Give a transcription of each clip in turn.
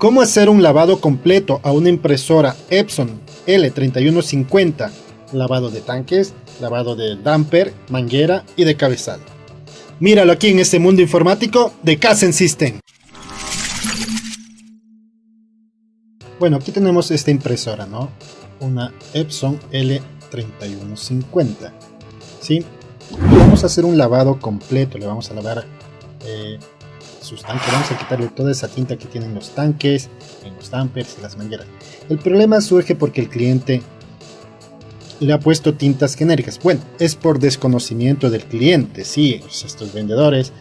¿Cómo hacer un lavado completo a una impresora Epson L3150? Lavado de tanques, lavado de damper, manguera y de cabezal. Míralo aquí en este mundo informático de Kaizen System. Bueno, aquí tenemos esta impresora, ¿no? Una Epson L3150. ¿Sí? Vamos a hacer un lavado completo. Le vamos a lavar sus tanques. Vamos a quitarle toda esa tinta que tienen los tanques, en los dampers y las mangueras. El problema surge porque el cliente le ha puesto tintas genéricas. Bueno, es por desconocimiento del cliente. Sí, estos vendedores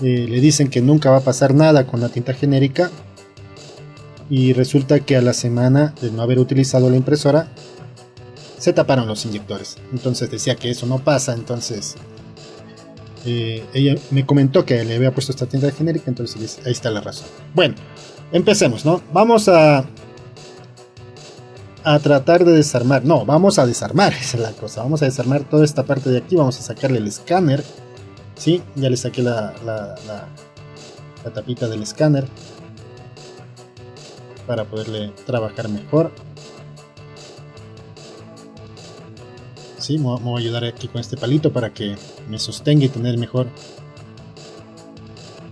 le dicen que nunca va a pasar nada con la tinta genérica. Y resulta que a la semana de no haber utilizado la impresora se taparon los inyectores. Entonces decía que eso no pasa. Entonces ella me comentó que le había puesto esta tinta genérica. Entonces ahí está la razón. Bueno, empecemos, ¿no? Vamos a tratar de desarmar. No, vamos a desarmar. Esa es la cosa. Vamos a desarmar toda esta parte de aquí. Vamos a sacarle el escáner. ¿Sí? Ya le saqué la tapita del escáner para poderle trabajar mejor. Sí, me voy a ayudar aquí con este palito para que me sostenga y tener mejor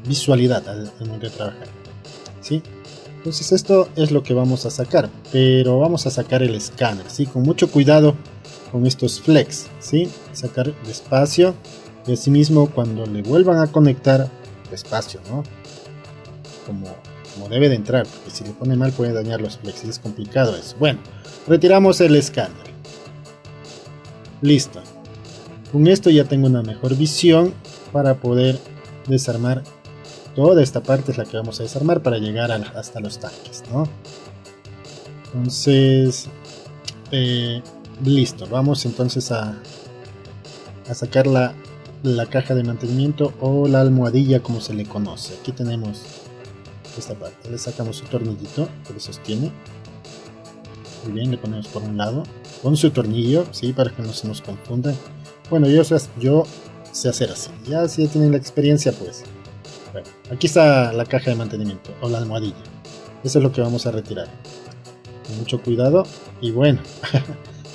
visualidad al momento de trabajar. ¿Sí? Entonces esto es lo que vamos a sacar, pero vamos a sacar el escáner, ¿sí? Con mucho cuidado con estos flex, ¿sí? Sacar despacio y asimismo cuando le vuelvan a conectar despacio, ¿no? Como debe de entrar, porque si le pone mal puede dañar los flex y es complicado eso. Bueno, retiramos el escáner. Listo. Con esto ya tengo una mejor visión para poder desarmar toda esta parte. Es la que vamos a desarmar para llegar hasta los tanques, ¿no? Entonces listo. Vamos entonces a sacar la caja de mantenimiento o la almohadilla como se le conoce. Aquí tenemos esta parte, le sacamos su tornillito que le sostiene. Muy bien, le ponemos por un lado con su tornillo, ¿sí? Para que no se nos confunda. Bueno, yo sé hacer así. Ya si tienen la experiencia, pues bueno, aquí está la caja de mantenimiento o la almohadilla. Eso es lo que vamos a retirar con mucho cuidado. Y bueno,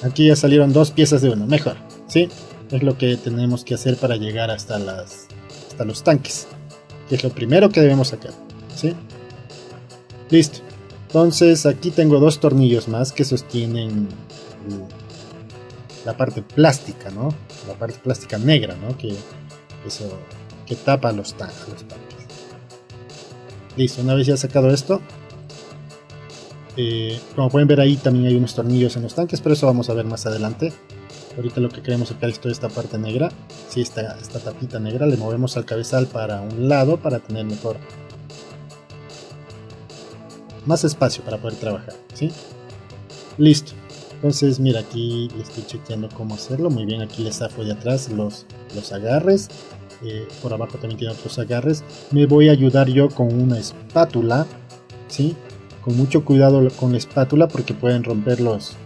aquí ya salieron dos piezas de uno, mejor, ¿sí? Es lo que tenemos que hacer para llegar hasta los tanques, que es lo primero que debemos sacar, ¿sí? Listo. Entonces aquí tengo dos tornillos más que sostienen la parte plástica, ¿no? La parte plástica negra, ¿no? Que tapa los tanques. Listo, una vez ya sacado esto, como pueden ver ahí también hay unos tornillos en los tanques, pero eso vamos a ver más adelante. Ahorita lo que queremos sacar es toda esta parte negra, ¿sí? Esta tapita negra, le movemos al cabezal para un lado para tener más espacio para poder trabajar, ¿sí? Listo. Entonces mira, aquí le estoy chequeando cómo hacerlo. Muy bien, aquí le zafo de atrás los agarres. Por abajo también tiene otros agarres. Me voy a ayudar yo con una espátula, ¿sí? Con mucho cuidado con la espátula porque pueden romper las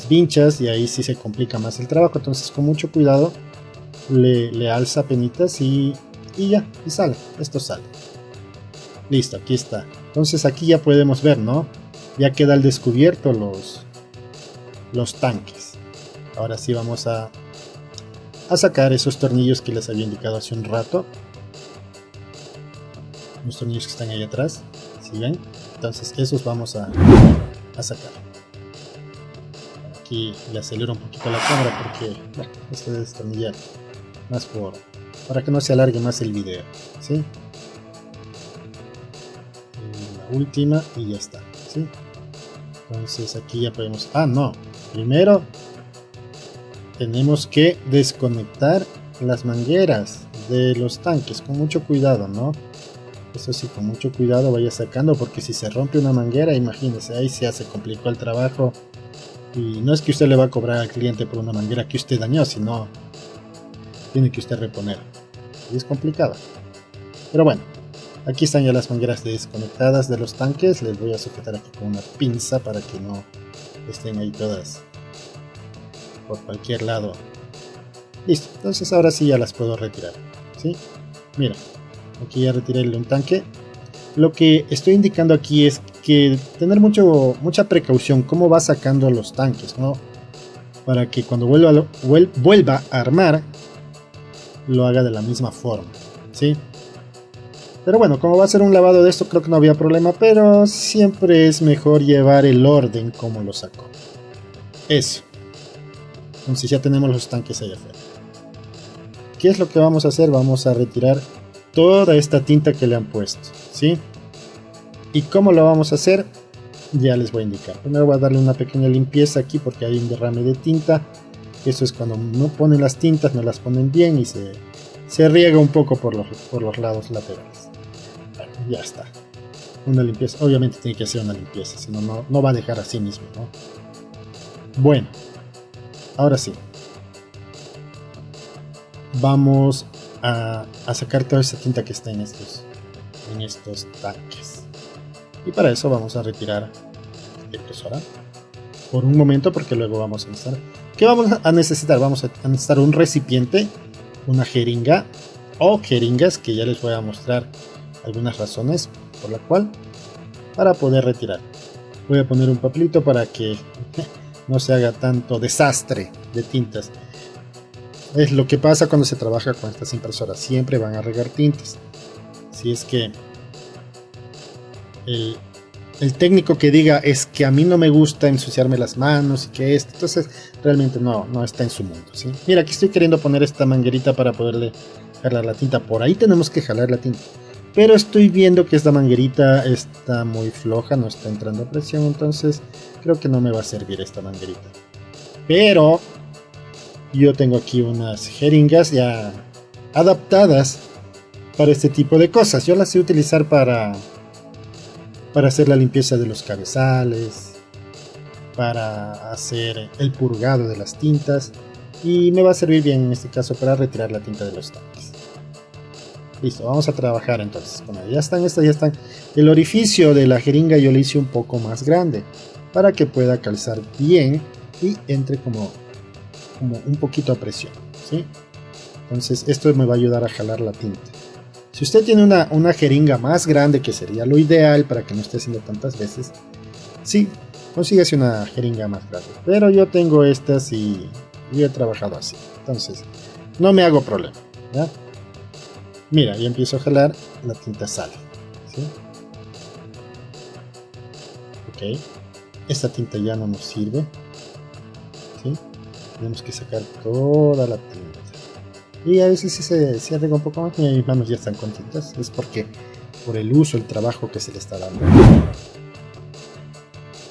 vinchas y ahí sí se complica más el trabajo. Entonces con mucho cuidado le alza penitas y ya, y sale. Esto sale. Listo, aquí está. Entonces aquí ya podemos ver, ¿no? Ya queda al descubierto los tanques. Ahora sí vamos a sacar esos tornillos que les había indicado hace un rato. Los tornillos que están ahí atrás, ¿sí ven? Entonces esos vamos a sacar. Aquí le acelero un poquito la cámara porque bueno, esto es destornillar más para que no se alargue más el video, ¿sí? Última y ya está, ¿sí? Entonces aquí ya podemos... no, primero tenemos que desconectar las mangueras de los tanques con mucho cuidado, ¿no? Eso sí, con mucho cuidado vaya sacando porque si se rompe una manguera, imagínense, ahí se complicó el trabajo y no es que usted le va a cobrar al cliente por una manguera que usted dañó, sino tiene que usted reponer y es complicado, pero bueno. Aquí están ya las mangueras desconectadas de los tanques. Les voy a sujetar aquí con una pinza para que no estén ahí todas por cualquier lado. Listo, entonces ahora sí ya las puedo retirar, ¿sí? Mira, aquí ya retiré un tanque. Lo que estoy indicando aquí es que tener mucha precaución cómo va sacando los tanques, ¿no? Para que cuando vuelva a armar, lo haga de la misma forma, ¿sí? Pero bueno, como va a ser un lavado de esto, creo que no había problema, pero siempre es mejor llevar el orden como lo sacó. Eso. Entonces ya tenemos los tanques allá afuera. ¿Qué es lo que vamos a hacer? Vamos a retirar toda esta tinta que le han puesto, ¿sí? ¿Y cómo lo vamos a hacer? Ya les voy a indicar. Primero voy a darle una pequeña limpieza aquí porque hay un derrame de tinta. Eso es cuando no ponen las tintas, no las ponen bien y se riega un poco por los lados laterales. Bueno, ya está. Una limpieza. Obviamente tiene que ser una limpieza, si no, no va a dejar así mismo, ¿no? Bueno, ahora sí. Vamos a sacar toda esa tinta que está en estos tanques. Y para eso vamos a retirar la impresora por un momento, porque luego vamos a necesitar. ¿Qué vamos a necesitar? Vamos a necesitar un recipiente, una jeringa o jeringas, que ya les voy a mostrar algunas razones por la cual, para poder retirar. Voy a poner un papelito para que no se haga tanto desastre de tintas. Es lo que pasa cuando se trabaja con estas impresoras, siempre van a regar tintas. Si es que el técnico que diga es que a mí no me gusta ensuciarme las manos y que esto, entonces realmente no está en su mundo, ¿sí? Mira, aquí estoy queriendo poner esta manguerita para poderle jalar la tinta. Por ahí tenemos que jalar la tinta, pero estoy viendo que esta manguerita está muy floja, no está entrando a presión, entonces creo que no me va a servir esta manguerita. Pero yo tengo aquí unas jeringas ya adaptadas para este tipo de cosas. Yo las sé utilizar para hacer la limpieza de los cabezales, para hacer el purgado de las tintas, y me va a servir bien en este caso para retirar la tinta de los tanques. Listo, vamos a trabajar entonces. Bueno, ya están. El orificio de la jeringa yo le hice un poco más grande para que pueda calzar bien y entre como un poquito a presión, ¿sí? Entonces esto me va a ayudar a jalar la tinta. Si usted tiene una jeringa más grande, que sería lo ideal para que no esté haciendo tantas veces, sí, consíguese una jeringa más grande. Pero yo tengo estas y yo he trabajado así, entonces no me hago problema, ¿ya? Mira, yo empiezo a jalar, la tinta sale, ¿sí? Ok, esta tinta ya no nos sirve, ¿sí? Tenemos que sacar toda la tinta. Y a veces si se arriesga un poco más, y mis manos ya están contentas. Es porque por el uso, el trabajo que se le está dando.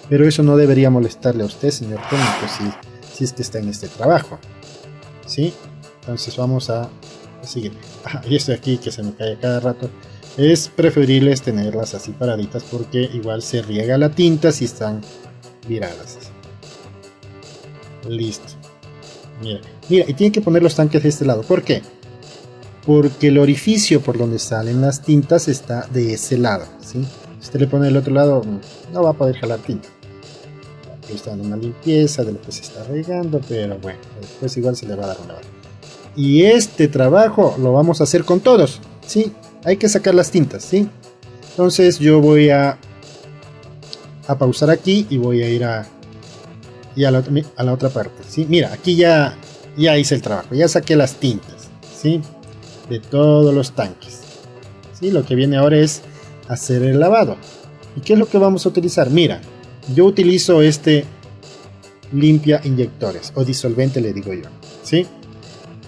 Pero eso no debería molestarle a usted, señor técnico, si es que está en este trabajo, ¿sí? Entonces vamos a seguir. Y esto de aquí que se me cae cada rato. Es preferible tenerlas así paraditas, porque igual se riega la tinta si están viradas. Listo. Mira, y tiene que poner los tanques de este lado. ¿Por qué? Porque el orificio por donde salen las tintas está de ese lado, ¿sí? Si usted le pone del otro lado, no va a poder jalar tinta. Aquí está dando una limpieza de lo que se está regando, pero bueno, después igual se le va a dar una lavada. Y este trabajo lo vamos a hacer con todos, ¿sí? Hay que sacar las tintas, ¿sí? Entonces yo voy a pausar aquí y voy a ir a la otra parte, ¿sí? Mira, aquí ya hice el trabajo, ya saqué las tintas, ¿sí? De todos los tanques, ¿sí? Lo que viene ahora es hacer el lavado. ¿Y qué es lo que vamos a utilizar? Mira, yo utilizo este limpia inyectores o disolvente, le digo yo, ¿sí?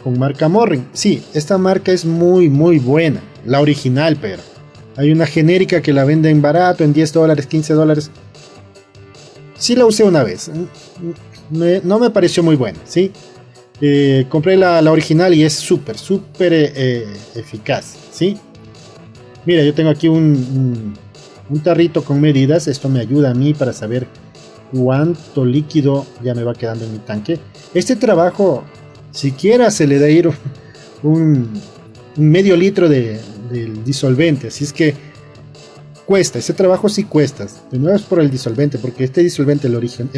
Con marca Morrin. Sí, esta marca es muy buena, la original, pero hay una genérica que la venden barato en $10, $15. Sí la usé una vez, no me pareció muy buena, ¿sí? Compré la original y es súper eficaz, ¿sí? Mira, yo tengo aquí un tarrito con medidas. Esto me ayuda a mí para saber cuánto líquido ya me va quedando en mi tanque. Este trabajo, siquiera se le da ir un medio litro del disolvente, así es que cuesta, ese trabajo sí cuesta. Primero es por el disolvente, porque este disolvente, el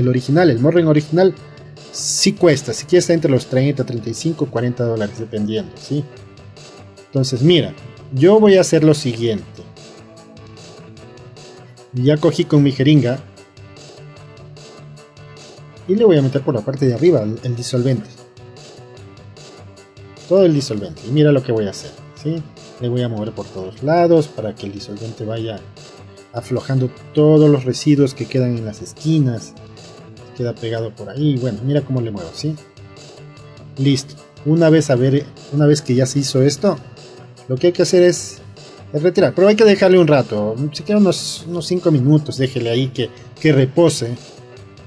original, el Morrin original, sí cuesta, si quieres está entre los 30, 35, $40 dependiendo, ¿sí? Entonces mira, yo voy a hacer lo siguiente. Ya cogí con mi jeringa y le voy a meter por la parte de arriba el disolvente. Todo el disolvente. Y mira lo que voy a hacer, ¿sí? Le voy a mover por todos lados para que el disolvente vaya aflojando todos los residuos que quedan en las esquinas. Queda pegado por ahí. Bueno, mira cómo le muevo, ¿sí? Listo. Una vez que ya se hizo esto, lo que hay que hacer es retirar. Pero hay que dejarle un rato. Si queda unos 5 minutos, déjele ahí que repose.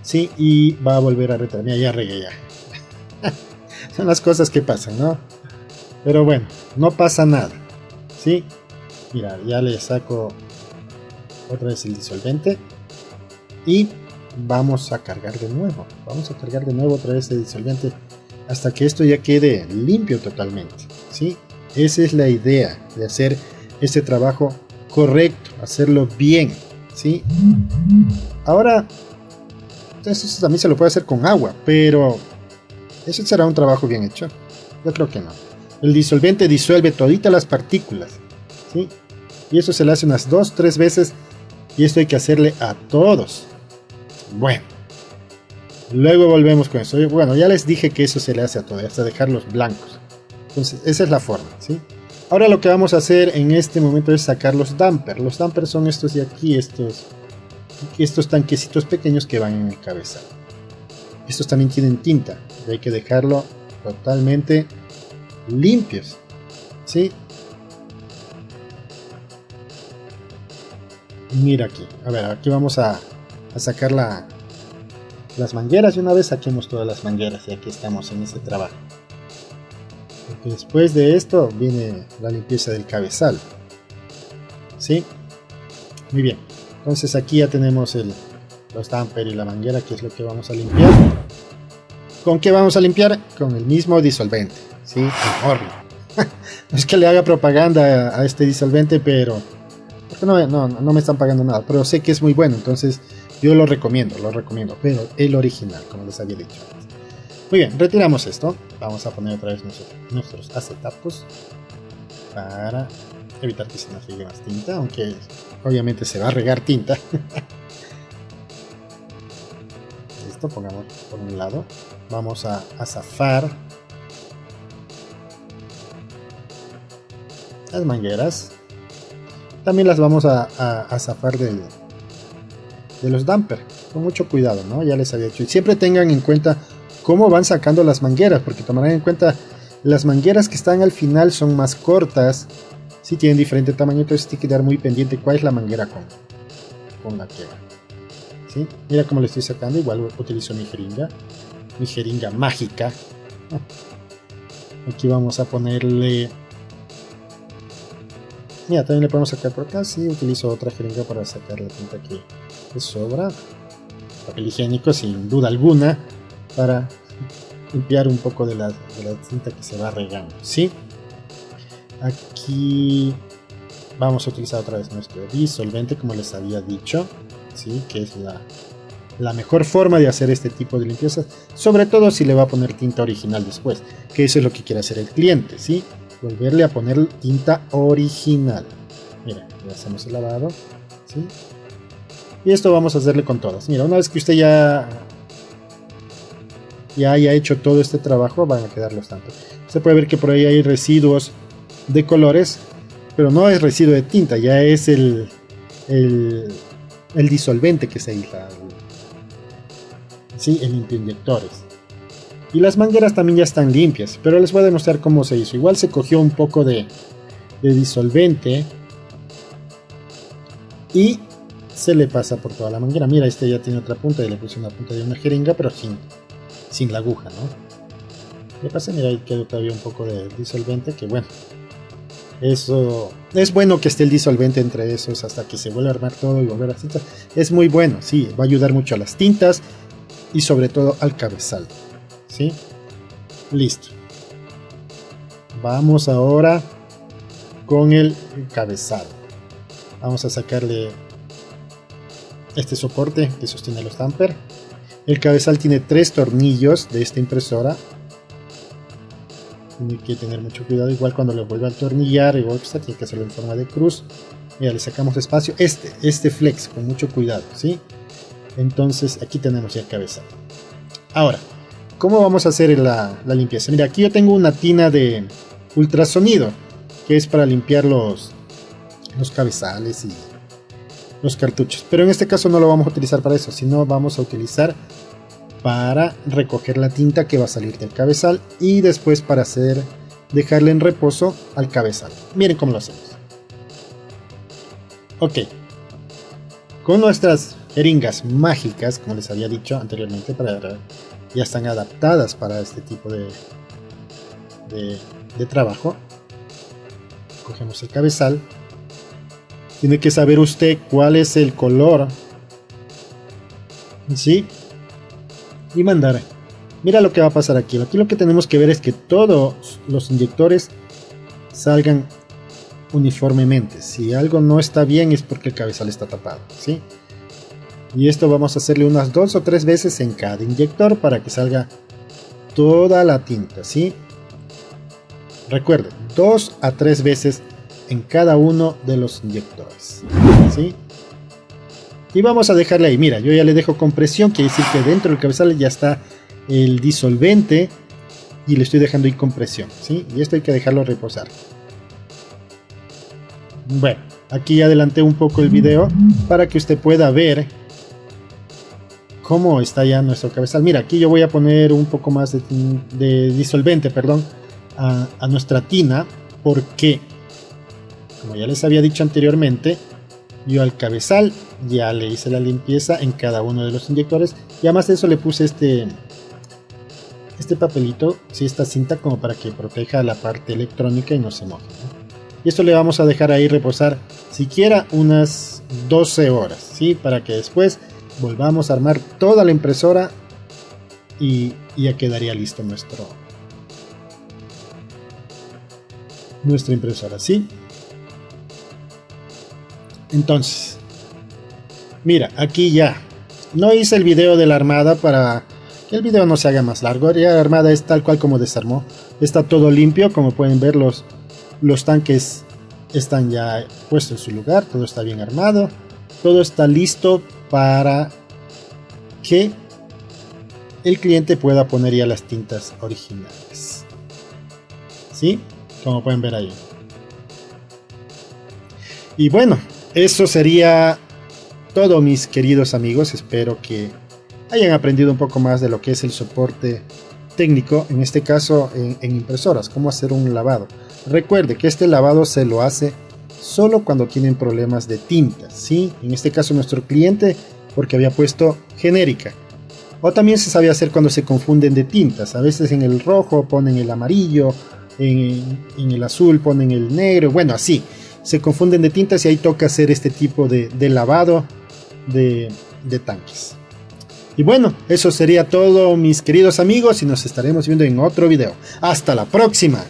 ¿Sí? Y va a volver a retirar. Mira, ya regué ya. Son las cosas que pasan, ¿no? Pero bueno, no pasa nada. ¿Sí? Mira, ya le saco otra vez el disolvente. Y vamos a cargar de nuevo. Vamos a cargar de nuevo otra vez el disolvente hasta que esto ya quede limpio totalmente. ¿Sí? Esa es la idea de hacer este trabajo correcto, hacerlo bien. ¿Sí? Ahora, entonces eso también se lo puede hacer con agua, pero ¿eso será un trabajo bien hecho? Yo creo que no. El disolvente disuelve toditas las partículas, ¿sí? Y eso se le hace unas 2-3 veces, y esto hay que hacerle a todos. Bueno, luego volvemos con eso. Bueno, ya les dije que eso se le hace a todos, hasta dejarlos blancos. Entonces, esa es la forma, ¿sí? Ahora lo que vamos a hacer en este momento es sacar los dampers. Los dampers son estos de aquí, estos tanquecitos pequeños que van en el cabezal. Estos también tienen tinta, y hay que dejarlo totalmente limpios, ¿sí? Mira aquí, a ver, aquí vamos a sacar las mangueras, y una vez saquemos todas las mangueras, y aquí estamos en ese trabajo. Porque después de esto viene la limpieza del cabezal, ¿sí? Muy bien, entonces aquí ya tenemos los dampers y la manguera, que es lo que vamos a limpiar. ¿Con qué vamos a limpiar? Con el mismo disolvente, ¿sí? No es que le haga propaganda a este disolvente, pero porque no me están pagando nada, pero sé que es muy bueno, entonces yo lo recomiendo, pero el original, como les había dicho antes. Muy bien, retiramos esto. Vamos a poner otra vez nuestros acetapos para evitar que se nos riegue más tinta, aunque obviamente se va a regar tinta. Listo, pongamos por un lado. Vamos a zafar las mangueras. También las vamos a zafar de los dampers, con mucho cuidado, ¿no? Ya les había dicho. Y siempre tengan en cuenta cómo van sacando las mangueras, porque tomarán en cuenta las mangueras que están al final son más cortas, sí tienen diferente tamaño, entonces tiene que quedar muy pendiente cuál es la manguera con la que va. ¿Sí? Mira cómo le estoy sacando, igual utilizo mi jeringa mágica. Aquí vamos a ponerle... Mira, también le podemos sacar por acá, sí, utilizo otra jeringa para sacar la tinta que sobra. Papel higiénico, sin duda alguna, para limpiar un poco de la tinta que se va regando, ¿sí? Aquí vamos a utilizar otra vez nuestro disolvente, como les había dicho, ¿sí? Que es la mejor forma de hacer este tipo de limpieza, sobre todo si le va a poner tinta original después, que eso es lo que quiere hacer el cliente, ¿sí? Volverle a poner tinta original. Mira, ya hacemos el lavado, ¿sí? Y esto vamos a hacerle con todas. Mira, una vez que usted ya haya hecho todo este trabajo, van a quedar los tantos. Usted puede ver que por ahí hay residuos de colores, pero no es residuo de tinta, ya es el disolvente que se aísla, ¿sí? El limpiainyectores. Y las mangueras también ya están limpias, pero les voy a demostrar cómo se hizo. Igual se cogió un poco de disolvente y se le pasa por toda la manguera. Mira, este ya tiene otra punta y le puse una punta de una jeringa, pero sin la aguja, ¿no? Le pasé, mira, ahí quedó todavía un poco de disolvente, que bueno, eso es bueno que esté el disolvente entre esos hasta que se vuelva a armar todo y volver a tinta. Es muy bueno, sí, va a ayudar mucho a las tintas y sobre todo al cabezal, ¿sí? Listo. Vamos ahora con el cabezal. Vamos a sacarle este soporte que sostiene los dampers. El cabezal tiene 3 tornillos de esta impresora. Tiene que tener mucho cuidado, igual cuando lo vuelva a atornillar, igual que está, tiene que hacerlo en forma de cruz Mira, le sacamos espacio, este flex, con mucho cuidado, ¿sí? Entonces aquí tenemos ya el cabezal. Ahora, ¿cómo vamos a hacer la limpieza? Mira, aquí yo tengo una tina de ultrasonido, que es para limpiar los cabezales y los cartuchos. Pero en este caso no lo vamos a utilizar para eso, sino vamos a utilizar para recoger la tinta que va a salir del cabezal y después para dejarle en reposo al cabezal. Miren cómo lo hacemos. Ok, con nuestras jeringas mágicas, como les había dicho anteriormente, ya están adaptadas para este tipo de trabajo. Cogemos el cabezal. Tiene que saber usted cuál es el color, ¿sí? Y mandar. Mira lo que va a pasar aquí. Aquí lo que tenemos que ver es que todos los inyectores salgan uniformemente. Si algo no está bien es porque el cabezal está tapado, ¿sí? Y esto vamos a hacerle unas 2 o 3 veces en cada inyector para que salga toda la tinta, ¿sí? Recuerden, 2 a 3 veces en cada uno de los inyectores, ¿sí? Y vamos a dejarle ahí. Mira, yo ya le dejo compresión, quiere decir que dentro del cabezal ya está el disolvente y le estoy dejando ahí compresión, ¿sí? Y esto hay que dejarlo reposar. Bueno, aquí adelanté un poco el video para que usted pueda ver cómo está ya nuestro cabezal. Mira, aquí yo voy a poner un poco más de disolvente, perdón, a nuestra tina, porque como ya les había dicho anteriormente, yo al cabezal ya le hice la limpieza en cada uno de los inyectores y además de eso le puse este papelito, ¿sí? Esta cinta, como para que proteja la parte electrónica y no se moje, ¿no? Y esto le vamos a dejar ahí reposar siquiera unas 12 horas, ¿sí? Para que después volvamos a armar toda la impresora y ya quedaría listo nuestra impresora, ¿sí? Entonces, mira, aquí ya no hice el video de la armada para que el video no se haga más largo. Ya la armada es tal cual como desarmó, está todo limpio, como pueden ver los tanques están ya puestos en su lugar, todo está bien armado, todo está listo para que el cliente pueda poner ya las tintas originales, ¿sí? Como pueden ver ahí. Y bueno, eso sería todo, mis queridos amigos. Espero que hayan aprendido un poco más de lo que es el soporte técnico, en este caso en impresoras, cómo hacer un lavado. Recuerde que este lavado se lo hace solo cuando tienen problemas de tintas, ¿sí? En este caso nuestro cliente, porque había puesto genérica. O también se sabe hacer cuando se confunden de tintas. A veces en el rojo ponen el amarillo, en el azul ponen el negro, bueno, así. Se confunden de tintas y ahí toca hacer este tipo de lavado de tanques. Y bueno, eso sería todo, mis queridos amigos, y nos estaremos viendo en otro video. ¡Hasta la próxima!